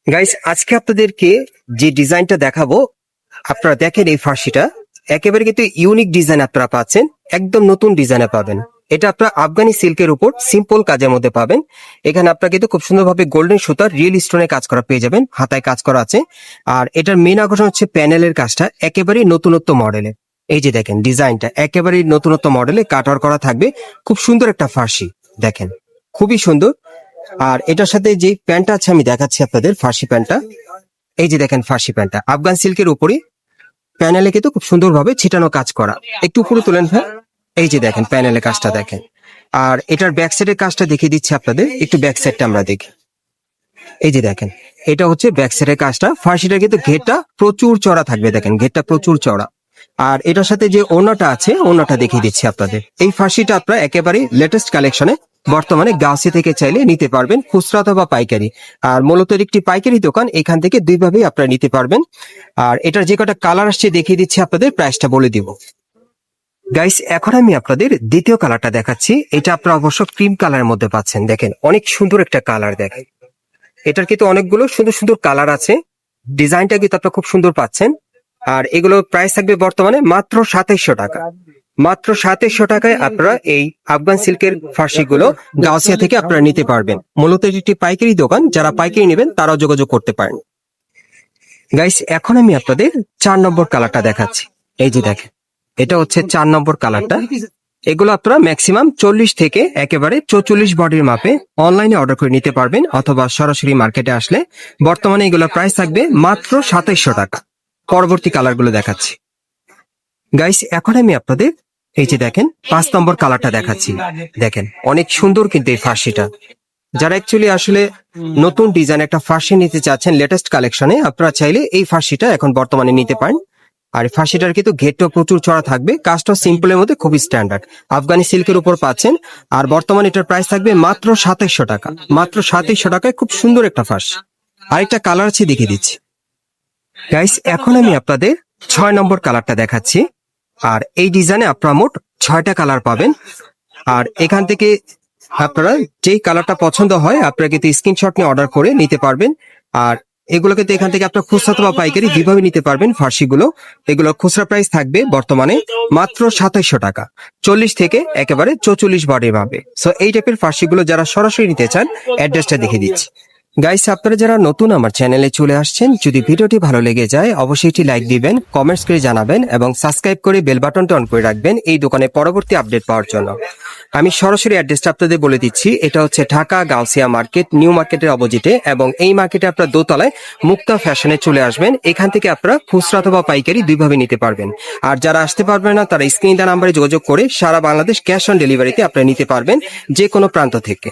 Guys, আজকে আপনাদেরকে যে ডিজাইনটা দেখাবো, আপনারা দেখেন এই ফার্সিটা একেবারে কিন্তু ইউনিক ডিজাইন আপনারা পাচ্ছেন। একদম নতুন ডিজাইনে পাবেন। এটা আপনারা আফগানি সিল্কের উপর সিম্পল কাজের মধ্যে পাবেন। এখানে আপনারা কিন্তু খুব সুন্দরভাবে গোল্ডেন সুতার রিয়েল স্টোনে কাজ করা পেয়ে যাবেন, হাতায় কাজ করা আছে। আর এটার মেন আকর্ষণ হচ্ছে প্যানেলের কাজটা একেবারেই নতুনত্ব মডেলের। এই যে দেখেন ডিজাইনটা একেবারেই নতুনত্ব মডেলে কাটওয়ার্ক করা থাকবে। খুব সুন্দর একটা ফার্সি, দেখেন খুবই সুন্দর। আর এটার সাথে যে প্যান্টটা আছে আমি দেখাচ্ছি আপনাদের, ফার্সি প্যান্টটা। এই যে দেখেন ফার্সি প্যান্টটা আফগান সিল্কের উপরে প্যানেলে কিন্তু খুব সুন্দরভাবে ছিটানো কাজ করা। একটু উপরে তোলেন ভাই। এই যে দেখেন প্যানেলের কাজটা দেখেন। আর এটার ব্যাক সাইডের কাজটা দেখিয়ে দিচ্ছি আপনাদের, একটু ব্যাক সাইডটা আমরা দেখি। এই যে দেখেন, এটা হচ্ছে ব্যাক সাইডের কাজটা। ফার্সিটার কিন্তু ঘেরটা প্রচুর চড়া থাকবে, দেখেন ঘেরটা প্রচুর চড়া। আর এটার সাথে যে ওড়নাটা আছে, ওড়নাটা দেখিয়ে দিচ্ছি আপনাদের। এই ফার্সিটা আপনারা একেবারে লেটেস্ট কালেকশনে বর্তমানে গাউসি থেকে চাইলে নিতে পারবেন, খুচরা অথবা পাইকারি। আর মূলত একটি পাইকারি দোকান, এখান থেকে দুইভাবেই আপনারা নিতে পারবেন। আর এটার যে কটা কালার আসছে দেখিয়ে দিচ্ছি আপনাদের, প্রাইসটা বলে দিব। গাইস, এখন আমি আপনাদের দ্বিতীয় কালারটা দেখাচ্ছি। এটা আপনারা অবশ্য ক্রিম কালারের মধ্যে পাচ্ছেন। দেখেন অনেক সুন্দর একটা কালার, দেখেন এটার কিন্তু অনেকগুলো সুন্দর সুন্দর কালার আছে। ডিজাইনটা কিন্তু আপনারা খুব সুন্দর পাচ্ছেন। আর এগুলো প্রাইস থাকবে বর্তমানে মাত্র 2700 টাকা। মাত্র 2700 টাকায় আপনারা এই আফগান সিল্কের ফার্সিগুলো গাউসিয়া থেকে আপনারা নিতে পারবেন। মূলত এটি একটি পাইকারি দোকান, যারা পাইকারি নেবেন তারাও যোগাযোগ করতে পারেন। গাইস, এখন আমি আপনাদের 4 নম্বর কালারটা দেখাচ্ছি। এই যে দেখেন, এটা হচ্ছে 4 নম্বর কালারটা। এগুলো আপনারা ম্যাক্সিমাম 40 থেকে একেবারে 44 বডির মাপে অনলাইনে অর্ডার করে নিতে পারবেন, অথবা সরাসরি মার্কেটে আসলে। বর্তমানে এগুলো প্রাইস থাকবে মাত্র 2700 টাকা। পরবর্তী কালারগুলো দেখাচ্ছি। গাইস, এখন আমি আপনাদের এই যে দেখেন 5 নম্বর কালারটা দেখাচ্ছি। দেখেন অনেক সুন্দর কিন্তু এই ফার্সিটা। যারা অ্যাকচুয়ালি আসলে নতুন ডিজাইন একটা ফার্সি নিতে চাচ্ছেন লেটেস্ট কালেকশনে, আপনারা চাইলে এই ফার্সিটা এখন বর্তমানে নিতে পারেন। আর এই ফার্সিটার কিন্তু ঘেরটা প্রচুর চড়া থাকবে, কাজটা সিম্পলের মধ্যে খুবই স্ট্যান্ডার্ড আফগানি সিল্কের উপর পাচ্ছেন। আর বর্তমানে এটার প্রাইস থাকবে মাত্র 2700 টাকা। মাত্র 2700 টাকায় খুব সুন্দর একটা ফার্সি। আরেকটা কালার আছে, দেখিয়ে দিচ্ছি। গাইস, এখন আমি আপনাদের 6 নম্বর কালারটা দেখাচ্ছি। আর এই ডিজাইনে আপনারা মোট 6টা কালার পাবেন। আর এখান থেকে আপনারা যেই কালারটা পছন্দ হয় আপনারা কিন্তু স্ক্রিনশট নিয়ে অর্ডার করে নিতে পারবেন। আর এগুলো কিন্তু এখান থেকে আপনারা খুচরা অথবা পাইকারি দুইভাবে নিতে পারবেন ফার্সিগুলো। এগুলো খুচরা প্রাইস থাকবে বর্তমানে মাত্র 2700 টাকা, 40 থেকে একেবারে 44 বডির ভাবে। সো এই টাইপের ফার্সিগুলো যারা সরাসরি নিতে চান, অ্যাড্রেসটা দেখিয়ে দিচ্ছি। গাইস, আপনারা যারা নতুন আমার চ্যানেলে চলে আসছেন, যদি ভিডিওটি ভালো লেগে যায় অবশ্যই একটি লাইক দিবেন, কমেন্টস করে জানাবেন এবং সাবস্ক্রাইব করে বেল বাটনটা অন করে রাখবেন এই দোকানে পরবর্তী আপডেট পাওয়ার জন্য। আমি সরাসরি অ্যাড্রেসটা আপনাদের বলে দিচ্ছি। এটা হচ্ছে ঢাকা গাউসিয়া মার্কেট, নিউ মার্কেটের অপোজিটে। এবং এই মার্কেটে আপনারা দোতলায় মুক্তা ফ্যাশনে চলে আসবেন। এখান থেকে আপনারা খুচরা অথবা পাইকারি দুইভাবে নিতে পারবেন। আর যারা আসতে পারবেন না, তারা স্ক্রিন দেওয়া নাম্বারে যোগাযোগ করে সারা বাংলাদেশ ক্যাশ অন ডেলিভারিতে আপনারা নিতে পারবেন, যে কোনো প্রান্ত থেকে।